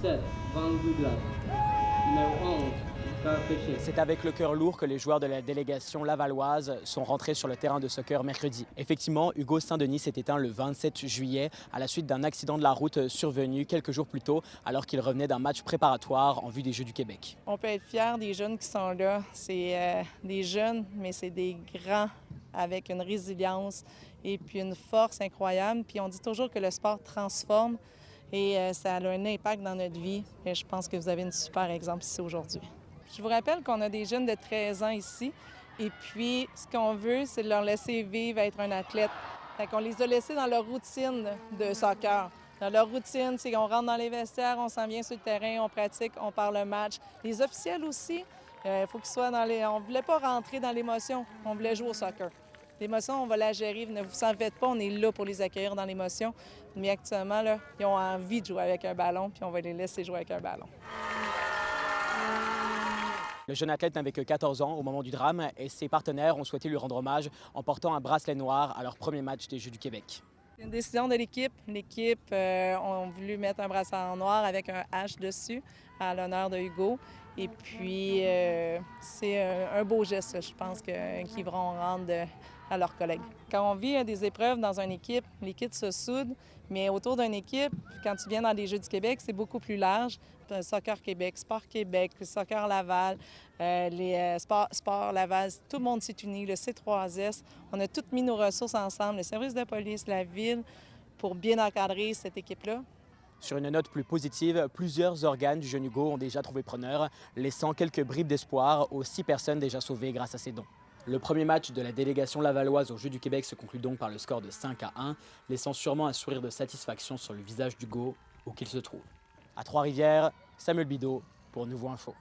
7, 22 grammes. Numéro 11, Oscar Péché. C'est avec le cœur lourd que les joueurs de la délégation lavalloise sont rentrés sur le terrain de soccer mercredi. Effectivement, Hugo Saint-Denis s'est éteint le 27 juillet à la suite d'un accident de la route survenu quelques jours plus tôt alors qu'il revenait d'un match préparatoire en vue des Jeux du Québec. On peut être fiers des jeunes qui sont là. C'est des jeunes, mais c'est des grands avec une résilience et puis une force incroyable. Puis on dit toujours que le sport transforme et ça a un impact dans notre vie. Et je pense que vous avez un super exemple ici aujourd'hui. Je vous rappelle qu'on a des jeunes de 13 ans ici et puis ce qu'on veut, c'est de leur laisser vivre, être un athlète. Fait qu'on les a laissés dans leur routine de soccer. Dans leur routine, c'est qu'on rentre dans les vestiaires, on s'en vient sur le terrain, on pratique, on parle le match. Les officiels aussi, il faut qu'ils soient dans les... On ne voulait pas rentrer dans l'émotion, on voulait jouer au soccer. L'émotion, on va la gérer, ne vous en faites pas, on est là pour les accueillir dans l'émotion. Mais actuellement, là, ils ont envie de jouer avec un ballon, puis on va les laisser jouer avec un ballon. Le jeune athlète n'avait que 14 ans au moment du drame et ses partenaires ont souhaité lui rendre hommage en portant un bracelet noir à leur premier match des Jeux du Québec. C'est une décision de l'équipe. L'équipe a voulu mettre un bracelet en noir avec un H dessus à l'honneur de Hugo. Et puis, c'est un beau geste, je pense, qu'ils vont rendre à leurs collègues. Quand on vit des épreuves dans une équipe, l'équipe se soude, mais autour d'une équipe, quand tu viens dans les Jeux du Québec, c'est beaucoup plus large. Soccer Québec, Sport Québec, Soccer Laval, les Sport Laval, tout le monde s'est uni, le C3S. On a toutes mis nos ressources ensemble, le service de police, la ville, pour bien encadrer cette équipe-là. Sur une note plus positive, plusieurs organes du jeune Hugo ont déjà trouvé preneur, laissant quelques bribes d'espoir aux 6 personnes déjà sauvées grâce à ses dons. Le premier match de la délégation lavalloise aux Jeux du Québec se conclut donc par le score de 5-1, laissant sûrement un sourire de satisfaction sur le visage d'Hugo, où qu'il se trouve. À Trois-Rivières, Samuel Bidot pour Nouveau Info.